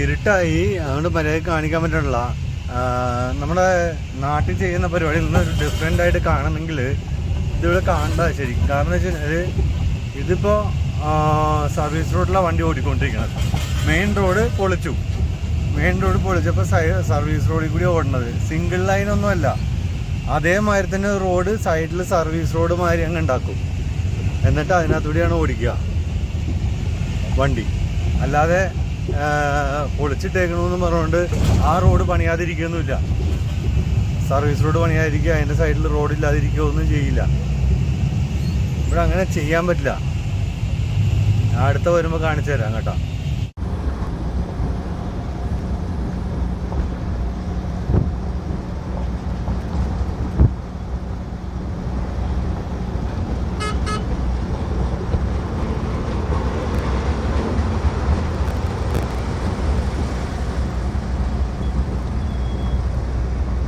ഇരുട്ടായി അതുകൊണ്ട് മര്യാദയ്ക്ക് കാണിക്കാൻ പറ്റില്ല. നമ്മുടെ നാട്ടിൽ ചെയ്യുന്ന പരിപാടിയിൽ നിന്ന് ഡിഫറെൻ്റ് ആയിട്ട് കാണണമെങ്കിൽ ഇതിവിടെ കാണണ്ട ശരിക്കും. കാരണം എന്ന് വെച്ച് കഴിഞ്ഞാൽ ഇതിപ്പോൾ സർവീസ് റോഡിലാണ് വണ്ടി ഓടിക്കൊണ്ടിരിക്കുന്നത്. മെയിൻ റോഡ് പൊളിച്ചപ്പോൾ സർവീസ് റോഡിൽ കൂടി ഓടുന്നത്. സിംഗിൾ ലൈനൊന്നുമല്ല, അതേമാതിരി തന്നെ റോഡ് സൈഡിൽ സർവീസ് റോഡ് മാതിരി അങ്ങ് ഉണ്ടാക്കും. എന്നിട്ട് അതിനകത്തൂടെയാണ് ഓടിക്കുക വണ്ടി. അല്ലാതെ പൊളിച്ചിട്ടേക്കണമെന്ന് പറഞ്ഞുകൊണ്ട് ആ റോഡ് പണിയാതിരിക്കുകയൊന്നുമില്ല. സർവീസ് റോഡ് പണിയാതിരിക്കുക, അതിൻ്റെ സൈഡിൽ റോഡില്ലാതിരിക്കുക ഒന്നും ചെയ്യില്ല. ഇവിടെ അങ്ങനെ ചെയ്യാൻ പറ്റില്ല. അടുത്ത വരുമ്പോൾ കാണിച്ചു തരാം കേട്ടോ.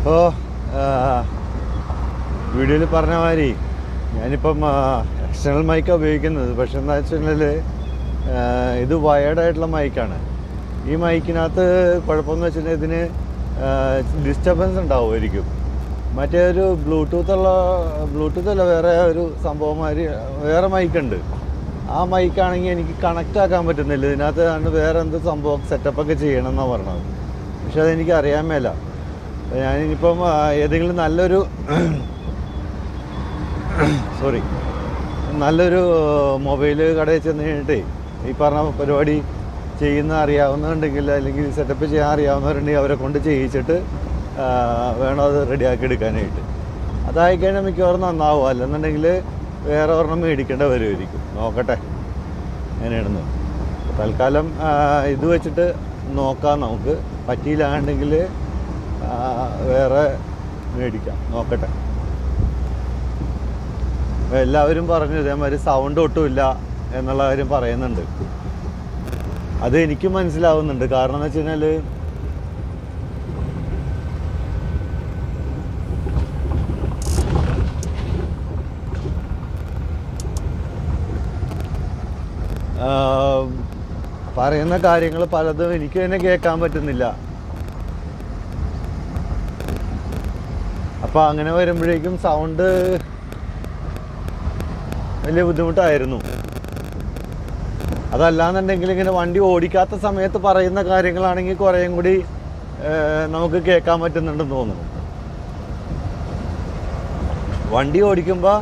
അപ്പോൾ വീഡിയോയിൽ പറഞ്ഞ മാതിരി ഞാനിപ്പം എക്സ്റ്റേണൽ മൈക്കാണ് ഉപയോഗിക്കുന്നത്. പക്ഷെ എന്താ വെച്ചിട്ടുണ്ടെങ്കിൽ ഇത് വയേർഡായിട്ടുള്ള മൈക്കാണ്. ഈ മൈക്കിനകത്ത് കുഴപ്പമെന്ന് വെച്ചിട്ടുണ്ടെങ്കിൽ ഇതിന് ഡിസ്റ്റർബൻസ് ഉണ്ടാവുമായിരിക്കും. മറ്റേ ഒരു ബ്ലൂടൂത്ത് അല്ല, വേറെ ഒരു സംഭവം മാതിരി വേറെ മൈക്കുണ്ട്. ആ മൈക്കാണെങ്കിൽ എനിക്ക് കണക്റ്റ് ആക്കാൻ പറ്റുന്നില്ല. ഇതിനകത്ത് വേറെ എന്ത് സംഭവം സെറ്റപ്പൊക്കെ ചെയ്യണമെന്നാണ് പറഞ്ഞത്. പക്ഷെ അതെനിക്ക് അറിയാൻ മേല. ഞാനിപ്പം ഏതെങ്കിലും നല്ലൊരു മൊബൈൽ കടയിൽ ചെന്ന് കഴിഞ്ഞിട്ടേ ഈ പറഞ്ഞ പരിപാടി അറിയാവുന്നുണ്ടെങ്കിൽ, അല്ലെങ്കിൽ സെറ്റപ്പ് ചെയ്യാൻ അറിയാവുന്നവരുണ്ടെങ്കിൽ അവരെ കൊണ്ട് ചെയ്യിച്ചിട്ട് വേണം അത് റെഡിയാക്കി എടുക്കാനായിട്ട്. അതായിക്കഴിഞ്ഞാൽ മിക്കവാറും നന്നാവും. അല്ലെന്നുണ്ടെങ്കിൽ വേറെ ഒരെണ്ണം മേടിക്കേണ്ട വരുമായിരിക്കും. നോക്കട്ടെ എങ്ങനെയാണെന്ന്. തൽക്കാലം ഇത് വെച്ചിട്ട് നോക്കാം. നമുക്ക് പറ്റിയില്ലാണ്ടെങ്കിൽ വേറെ മേടിക്കാം. നോക്കട്ടെ. എല്ലാവരും പറഞ്ഞു ഇതേമാതിരി സൗണ്ട് ഒട്ടുമില്ല എന്നുള്ള കാര്യം പറയുന്നുണ്ട്. അത് എനിക്കും മനസ്സിലാവുന്നുണ്ട്. കാരണം എന്ന് വെച്ച് കഴിഞ്ഞാൽ പറയുന്ന കാര്യങ്ങൾ പലതും എനിക്ക് തന്നെ കേൾക്കാൻ പറ്റുന്നില്ല. അപ്പോൾ അങ്ങനെ വരുമ്പോഴേക്കും സൗണ്ട് വലിയ ബുദ്ധിമുട്ടായിരുന്നു. അതല്ലാന്നുണ്ടെങ്കിൽ ഇങ്ങനെ വണ്ടി ഓടിക്കാത്ത സമയത്ത് പറയുന്ന കാര്യങ്ങളാണെങ്കിൽ കുറേയും കൂടി നമുക്ക് കേൾക്കാൻ പറ്റുന്നുണ്ടെന്ന് തോന്നുന്നു. വണ്ടി ഓടിക്കുന്നത്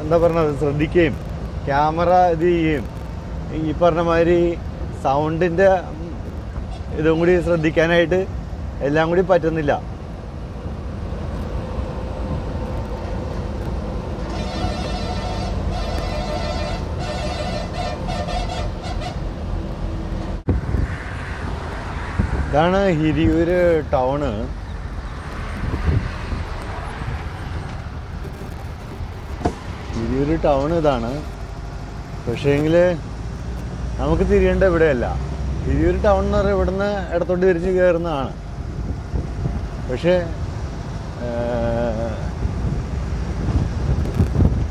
എന്താ പറയുന്നത് ശ്രദ്ധിക്കുകയും ക്യാമറ ഇത് ചെയ്യുകയും ഈ പറഞ്ഞ മാതിരി സൗണ്ടിൻ്റെ ഇതും കൂടി ശ്രദ്ധിക്കാനായിട്ട് എല്ലാം കൂടി പറ്റുന്നില്ല. ഇതാണ് ഹിരിയൂര് ടൗണ്. ഹിരിയൂര് ടൗൺ ഇതാണ്. പക്ഷേങ്കിൽ നമുക്ക് തിരിയേണ്ട ഇവിടെയല്ല. ഹിരിയൂര് ടൗൺ എന്ന് പറഞ്ഞാൽ ഇവിടുന്ന് ഇടത്തോട്ട് തിരിഞ്ഞ് കയറുന്നതാണ്. പക്ഷേ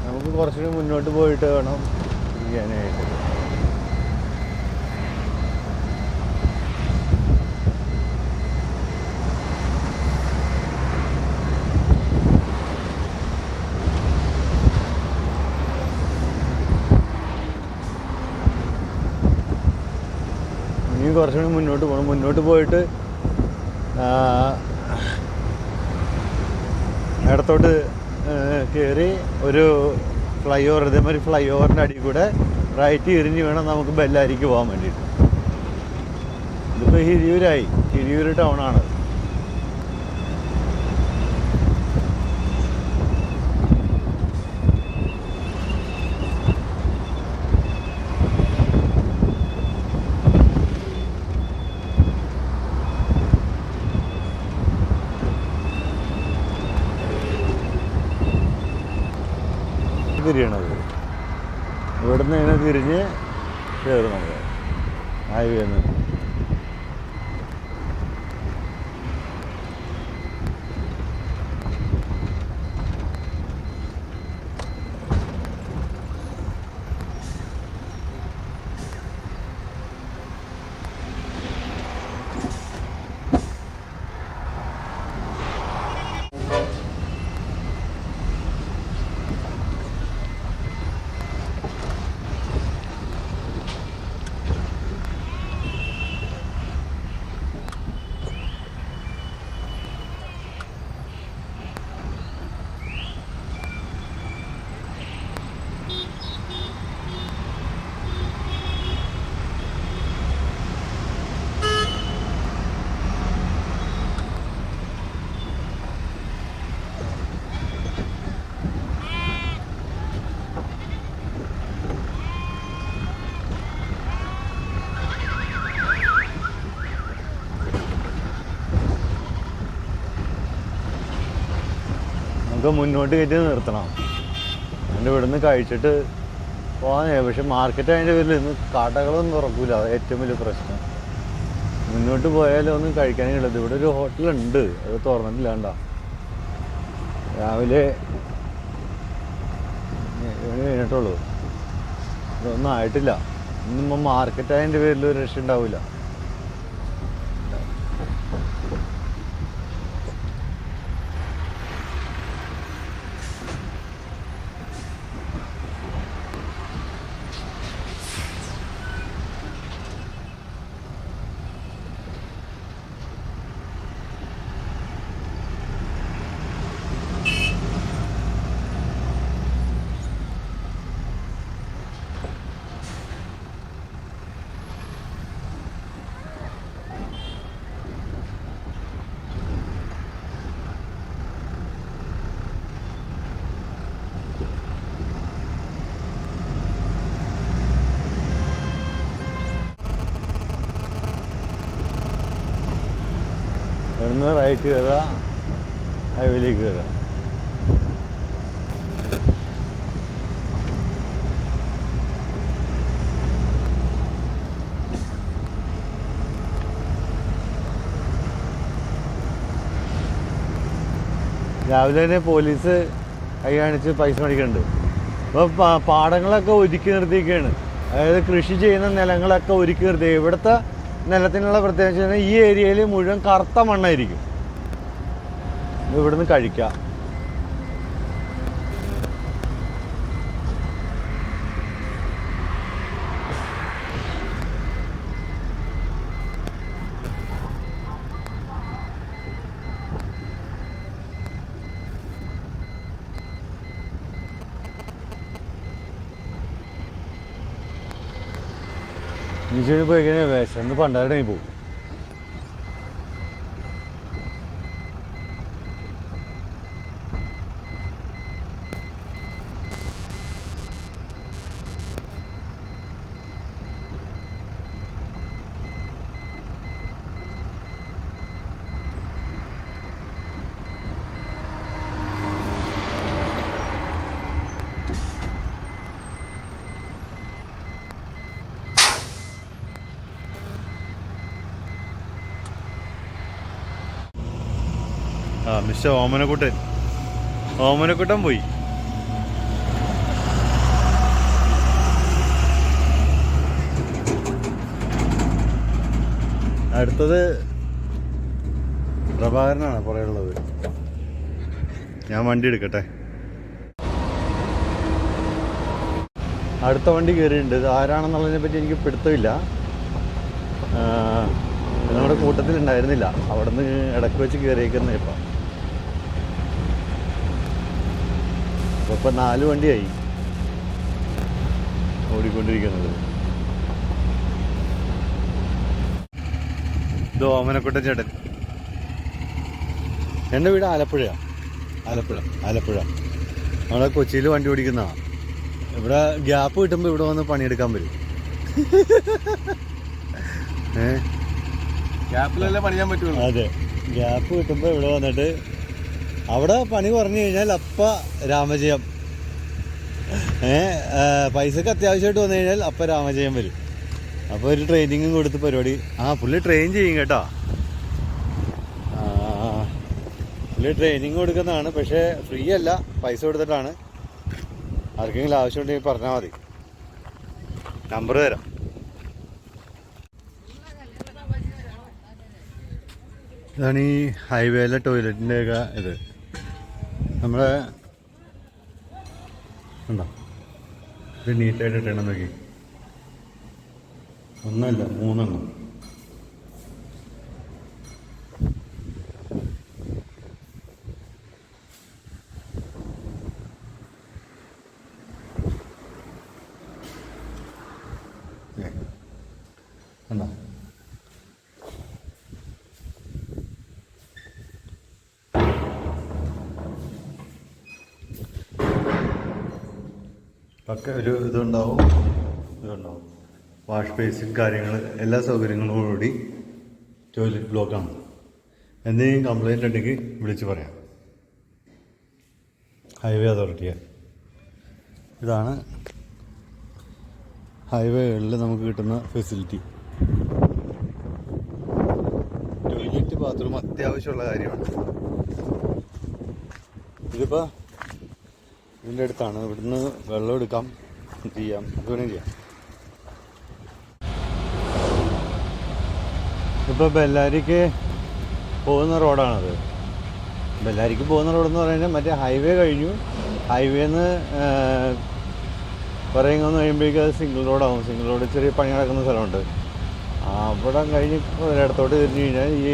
നമുക്ക് കുറച്ചുകൂടി മുന്നോട്ട് പോയിട്ട് വേണം ചെയ്യാനായിട്ട്. ഇനി കുറച്ചുകൂടി മുന്നോട്ട് പോകണം. മുന്നോട്ട് പോയിട്ട് ഇടത്തോട്ട് കയറി ഒരു ഫ്ലൈ ഓവർ, ഇതേമാതിരി ഫ്ലൈ ഓവറിൻ്റെ അടിയിൽ കൂടെ റൈറ്റ് തിരിഞ്ഞ് വേണം നമുക്ക് ബെല്ലാരിക്ക് പോകാൻ വേണ്ടിയിട്ട്. ഇതിപ്പോൾ ഹിരിയൂര് ടൗണാണ്. തിരിയണത് ഇവിടുന്ന് ഇങ്ങനെ തിരിഞ്ഞ് കയറും നമുക്ക് ഹൈവേന്ന്. നമുക്ക് മുന്നോട്ട് കയറ്റി നിർത്തണം. എൻ്റെ ഇവിടുന്ന് കഴിച്ചിട്ട് പോകാൻ. പക്ഷെ മാർക്കറ്റ് അതിൻ്റെ പേരിൽ ഇന്ന് കടകളൊന്നും തുറക്കൂല, അത് ഏറ്റവും വലിയ പ്രശ്നം. മുന്നോട്ട് പോയാലും ഒന്നും കഴിക്കാനേ ഉള്ളത്. ഇവിടെ ഒരു ഹോട്ടലുണ്ട്, അത് തുറന്നിട്ടില്ല. കണ്ടോ, രാവിലെ 7 മണി കഴിഞ്ഞിട്ടുള്ളൂ, ഇതൊന്നും ആയിട്ടില്ല. ഇന്നും മാർക്കറ്റ് അതിൻ്റെ പേരിൽ ഒരു രക്ഷ ഉണ്ടാവില്ല. ഇവിടുന്ന് റൈറ്റ് കയറുക, ഹൈവേയിലേക്ക് കയറുക. രാവിലെ തന്നെ പോലീസ് കൈ കാണിച്ച് പൈസ മേടിക്കുന്നുണ്ട്. അപ്പോൾ പാടങ്ങളൊക്കെ ഒരുക്കി നിർത്തിയിരിക്കുകയാണ്. അതായത് കൃഷി ചെയ്യുന്ന നിലങ്ങളൊക്കെ ഒരുക്കി നിർത്തി. ഇവിടുത്തെ നിലത്തിനുള്ള പ്രത്യേകിച്ച് ഈ ഏരിയയിൽ മുഴുവൻ കറുത്ത മണ്ണായിരിക്കും. ഇവിടുന്ന് കഴിക്കാം. ഈശ്വരി പോയി കഴിഞ്ഞാൽ വിശന്ന് പണ്ടാരുടെ പോകും. മിസ്റ്റർ ഓമനക്കുട്ടൻ പോയി. അടുത്തത് പ്രഭാകരനാണ് പുറയുള്ളത്. ഞാൻ വണ്ടി എടുക്കട്ടെ. അടുത്ത വണ്ടി കയറിയിട്ടുണ്ട്. ഇത് ആരാണെന്നുള്ളതിനെ പറ്റി എനിക്ക് പിടുത്തമില്ല. നമ്മുടെ കൂട്ടത്തിലുണ്ടായിരുന്നില്ല. അവിടെ നിന്ന് ഇടയ്ക്ക് വെച്ച് കയറിയേക്കുന്ന ഇപ്പം 4 വണ്ടിയായി ഓടിക്കൊണ്ടിരിക്കുന്നത്. ഇത് ഓമനക്കുട്ടൻ ചേട്ടൻ. എൻ്റെ വീട് ആലപ്പുഴയാണ്. ആലപ്പുഴ നമ്മളെ കൊച്ചിയിൽ വണ്ടി ഓടിക്കുന്നതാണ്. ഇവിടെ ഗ്യാപ്പ് കിട്ടുമ്പോൾ ഇവിടെ വന്ന് പണിയെടുക്കാൻ വരും. ഗ്യാപ്പിലല്ലേ പണിയാൻ പറ്റുള്ളൂ. അതെ, ഗ്യാപ്പ് കിട്ടുമ്പോൾ ഇവിടെ വന്നിട്ട് അവിടെ പണി കുറഞ്ഞു കഴിഞ്ഞാൽ അപ്പ രാമജയം. പൈസക്ക് അത്യാവശ്യമായിട്ട് വന്നു കഴിഞ്ഞാൽ അപ്പം രാമജയം വരും. അപ്പോൾ ഒരു ട്രെയിനിങ്ങും കൊടുത്ത് പരിപാടി. പുള്ളി ട്രെയിൻ ചെയ്യും കേട്ടോ. പുള്ളി ട്രെയിനിങ് കൊടുക്കുന്നതാണ്. പക്ഷേ ഫ്രീ അല്ല, പൈസ കൊടുത്തിട്ടാണ്. ആർക്കെങ്കിലും ആവശ്യമുണ്ടെങ്കിൽ പറഞ്ഞാൽ മതി, നമ്പർ തരാം. ഇതാണ് ഈ ഹൈവേയിലെ ടോയ്ലറ്റിൻ്റെ ഒക്കെ ഇത്. നമ്മളെ ഉണ്ടോ ഇത് നീറ്റായിട്ട് ഇട്ടണം. നോക്കി, 1 അല്ല 3 എണ്ണം. കണ്ടോ, ഒക്കെ ഒരു ഇതുണ്ടാവും. വാഷ് ബേസിൻ കാര്യങ്ങൾ എല്ലാ സൗകര്യങ്ങളോടും കൂടി ടോയ്ലറ്റ് ബ്ലോക്കാണ്. എന്തെങ്കിലും കംപ്ലൈൻറ്റ് ഉണ്ടെങ്കിൽ വിളിച്ച് പറയാം. ഹൈവേ അതോറിറ്റിയാണ്. ഇതാണ് ഹൈവേകളിൽ നമുക്ക് കിട്ടുന്ന ഫെസിലിറ്റി. ടോയ്ലറ്റ് ബാത്റൂം അത്യാവശ്യമുള്ള കാര്യമാണ്. ഇതിപ്പോൾ ഇതിൻ്റെ അടുത്താണ്. ഇവിടുന്ന് വെള്ളം എടുക്കാം, ചെയ്യാം, അത് വേണമെങ്കിൽ ചെയ്യാം. ഇപ്പോൾ ബെല്ലാരിക്ക് പോകുന്ന റോഡാണത്. ബെല്ലാരിക്ക് പോകുന്ന റോഡെന്ന് പറയുന്നത് മറ്റേ ഹൈവേ കഴിഞ്ഞു. ഹൈവേന്ന് പറയുമെന്ന് കഴിയുമ്പോഴേക്കും അത് സിംഗിൾ റോഡാവും. സിംഗിൾ റോഡ് ചെറിയ പണി നടക്കുന്ന സ്ഥലമുണ്ട്. അവിടെ കഴിഞ്ഞ് ഒരിടത്തോട്ട് തിരിഞ്ഞു കഴിഞ്ഞാൽ ഈ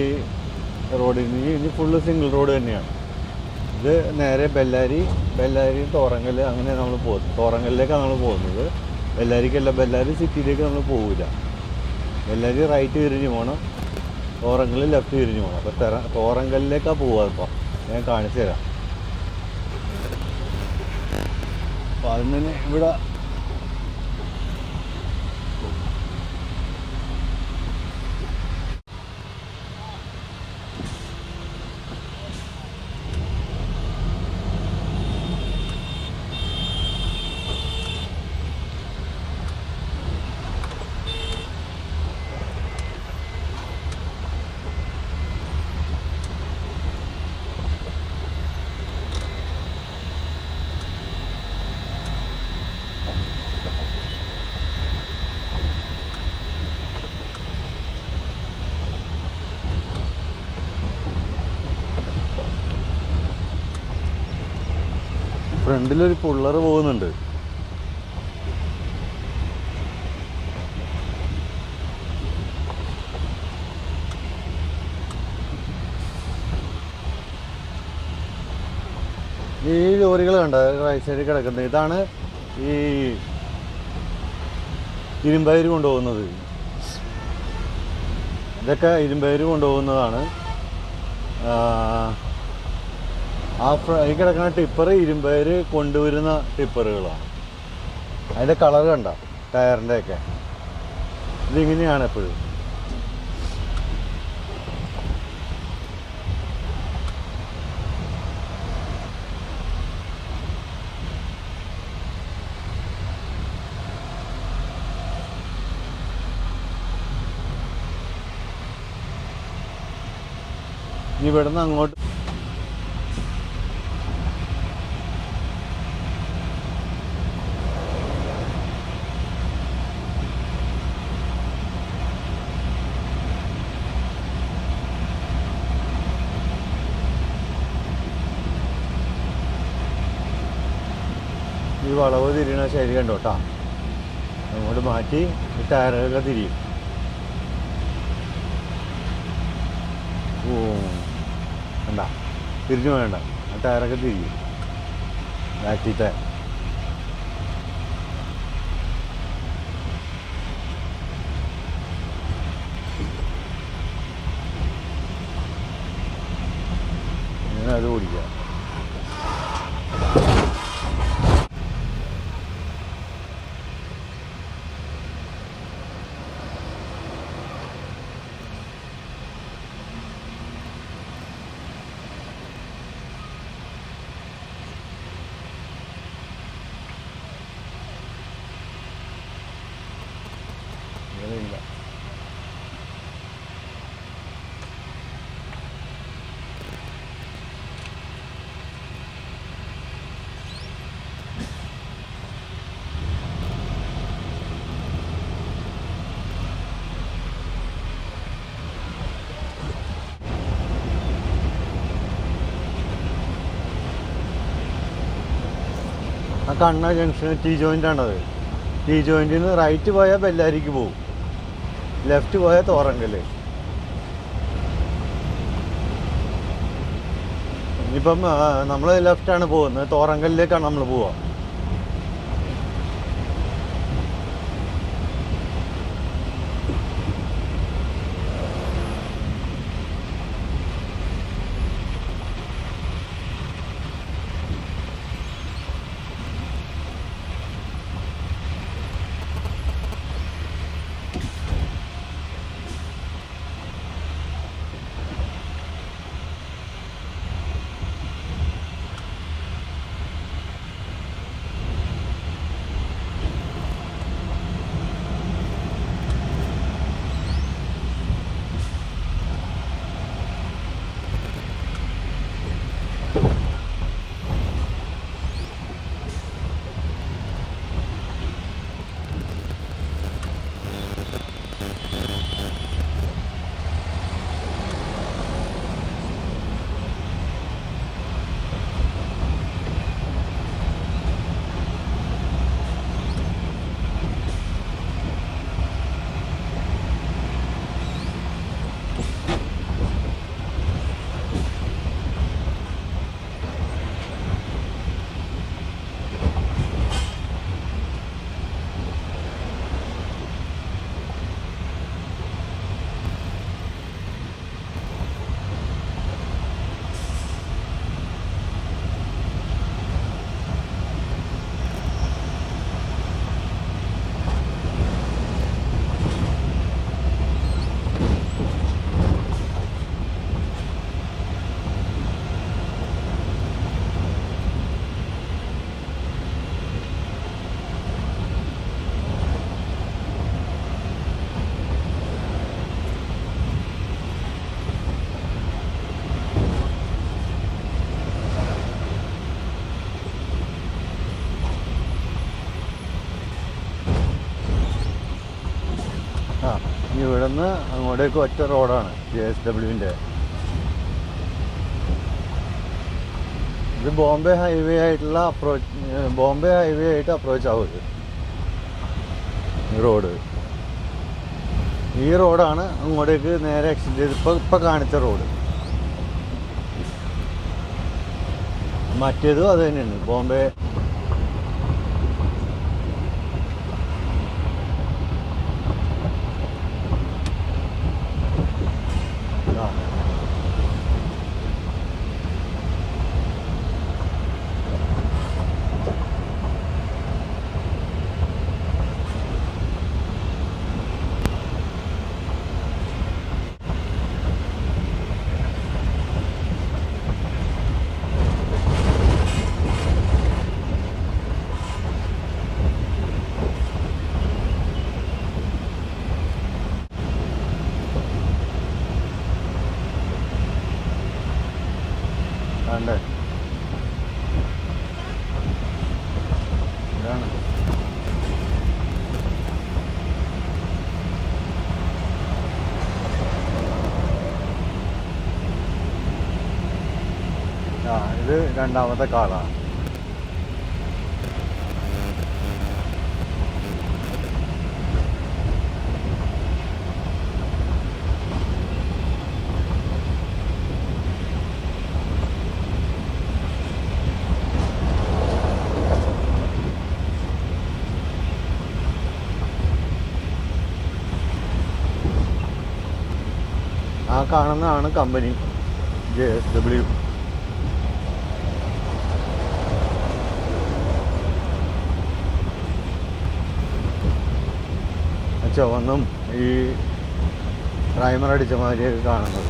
റോഡിന് ഇനി ഫുള്ള് സിംഗിൾ റോഡ് തന്നെയാണ്. ഇത് നേരെ ബെല്ലാരി തോറങ്കൽ അങ്ങനെ നമ്മൾ പോകുന്നത്. തോറങ്കലിലേക്കാണ് നമ്മൾ പോകുന്നത്. ബെല്ലാരിക്കല്ല, ബെല്ലാരി സിറ്റിയിലേക്ക് നമ്മൾ പോകില്ല. ബെല്ലാരി റൈറ്റ് തിരിഞ്ഞ് പോകണം, തോറങ്കൽ ലെഫ്റ്റ് തിരിഞ്ഞ് പോകണം. അപ്പോൾ തോറങ്കലിലേക്കാണ് പോവുക. ഇപ്പോൾ ഞാൻ കാണിച്ചു തരാം. അപ്പോൾ അതിന് ഇവിടെ ഫ്രണ്ടിലൊരു പുള്ളർ പോകുന്നുണ്ട്. ഈ ലോറികൾ കണ്ട റൈറ്റ് സൈഡിൽ കിടക്കുന്നത്, ഇതാണ് ഈ ഇരുമ്പയിര് കൊണ്ടുപോകുന്നത്. ഇതൊക്കെ ഇരുമ്പയിര് കൊണ്ടുപോകുന്നതാണ്. ഈ കിടക്കുന്ന ടിപ്പർ ഇരുമ്പയിര് കൊണ്ടുവരുന്ന ടിപ്പറുകളാണ്. അതിൻ്റെ കളർ കണ്ട ടയറിൻ്റെയൊക്കെ ഇതിങ്ങനെയാണ് എപ്പോഴും. ഇവിടുന്ന് അങ്ങോട്ട് ഈ വളവ് തിരിയണ ശൈലി കണ്ടോ കേട്ടോ. അങ്ങോട്ട് മാറ്റി ഈ ടയറുകളൊക്കെ തിരിയും. ഓ വേണ്ട, തിരിഞ്ഞു വേണ്ട, ആ ടയറൊക്കെ തിരിയും ബാക്കിത്തെ. ഇങ്ങനെ അത് ഓടിക്കുക. ഇല്ല ആ കണ്ണ ജംഗ്ഷൻ ടി ജോയിൻ്റ് ആണത്. ടി ജോയിൻറ്റിൽ നിന്ന് റൈറ്റ് പോയാൽ ബെല്ലാരിക്ക് പോകും, ലെഫ്റ്റ് പോയാൽ തോറങ്കൽ. ഇനിയിപ്പം നമ്മൾ ലെഫ്റ്റാണ് പോകുന്നത്, തോറങ്കലിലേക്കാണ് നമ്മൾ പോവുക. ഇവിടുന്ന് അങ്ങോട്ടേക്ക് ഒറ്റ റോഡാണ് JSWൻ്റെ. ഇത് ബോംബെ ഹൈവേ ആയിട്ടുള്ള ബോംബെ ഹൈവേ ആയിട്ട് അപ്രോച്ച് ആവും ഇത് ഈ റോഡ്. ഈ റോഡാണ് അങ്ങോട്ടേക്ക് നേരെ എക്സ്റ്റെൻഡ് ചെയ്ത് ഇപ്പം കാണിച്ച റോഡ്. മറ്റേതും അത് തന്നെയാണ്. ബോംബെ കണ്ടേ, ഇതാണ്. ഇത് രണ്ടാമത്തെ കാളാണ്. ആ കാണുന്നതാണ് കമ്പനി JSW. ചുവന്നും ഈ പ്രൈമർ അടിച്ച മാതിരിയൊക്കെ കാണുന്നത്.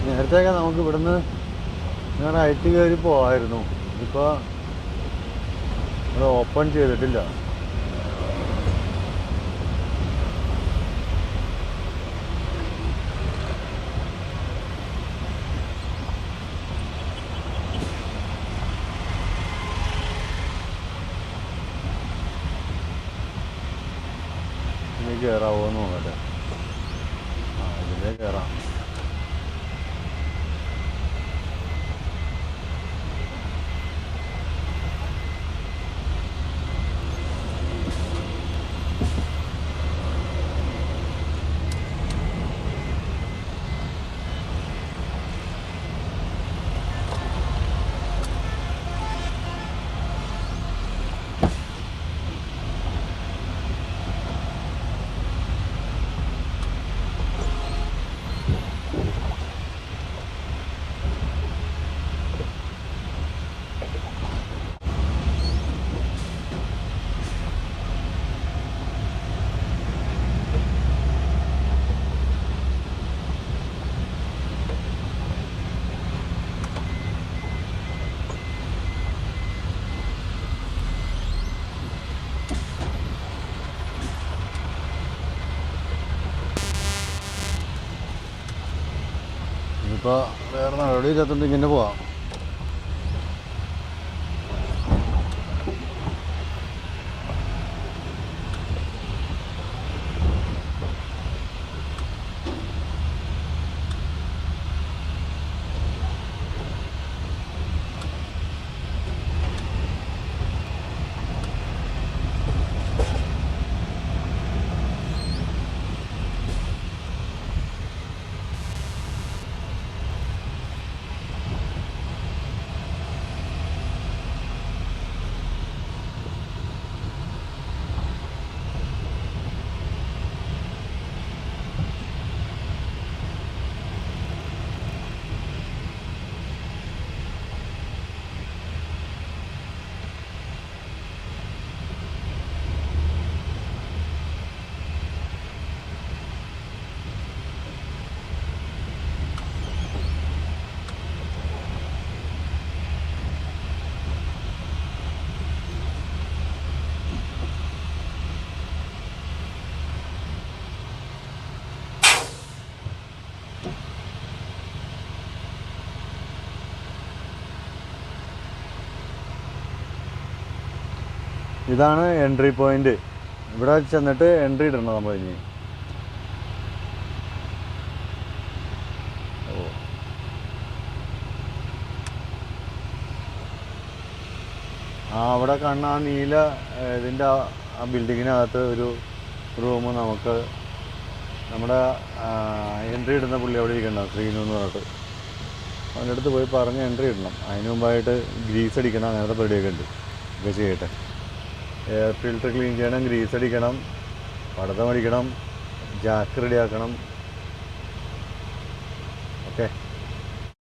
നേരത്തെയൊക്കെ നമുക്ക് ഇവിടുന്ന് റൈറ്റ് കയറി പോകാമായിരുന്നു. ഇപ്പോൾ അത് ഓപ്പൺ ചെയ്തിട്ടില്ല. ഇനി കയറാവോ എന്ന് നോക്കട്ടെ. ഇതിലേ കയറാം. ഇപ്പോൾ വേറെ നടപടി ഇല്ലാത്തതുകൊണ്ട് ഇങ്ങനെ പോവാം. ഇതാണ് എൻട്രി പോയിന്റ്. ഇവിടെ ചെന്നിട്ട് എൻട്രി ഇടണം നമ്മൾ ഇനി. അവിടെ കാണുന്ന ആ നീല ഇതിൻ്റെ ആ ബിൽഡിങ്ങിനകത്ത് ഒരു റൂം നമുക്ക് നമ്മുടെ എൻട്രി ഇടുന്ന പുള്ളി അവിടെ ഇരിക്കണ്ടാവും, ശ്രീനു എന്ന് പറഞ്ഞിട്ട്. അവൻ്റെ അടുത്ത് പോയി പറഞ്ഞ് എൻട്രി ഇടണം. അതിന് മുമ്പായിട്ട് ഗ്രീസ് അടിക്കണം, അങ്ങനത്തെ പരിപാടിയൊക്കെ ഉണ്ട്. ഇതൊക്കെ ചെയ്യട്ടെ. എയർ ഫിൽറ്റർ ക്ലീൻ ചെയ്യണം, ഗ്രീസ് അടിക്കണം, പടതം അടിക്കണം, ജാക്ക് റെഡിയാക്കണം. ഓക്കെ.